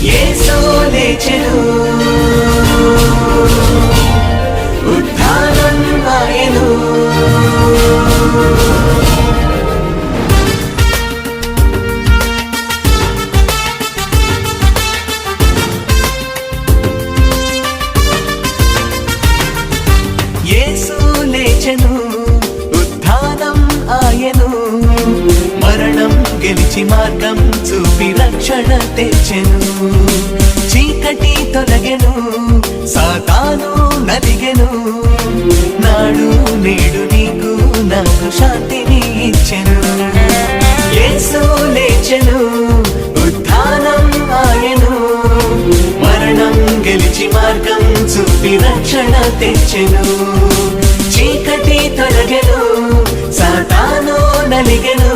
యేసు లేచెను, ఉత్థానం ఆయను. యేసు లేచెను, ఉత్థానం ఆయను. మరణం గెలిచి మార్గం చూపి రక్షణ తెచ్చెను. చీకటి తొలగెను, సాతాను నలిగెను. నాడు నేడు నీకు నాకు శాంతిని ఇచ్చెను. యేసు లేచెను, ఉత్థానం ఆయను. మరణం గెలిచి మార్గం చూపి రక్షణ తెచ్చెను. చీకటి తొలగెను, సాతాను నలిగెను.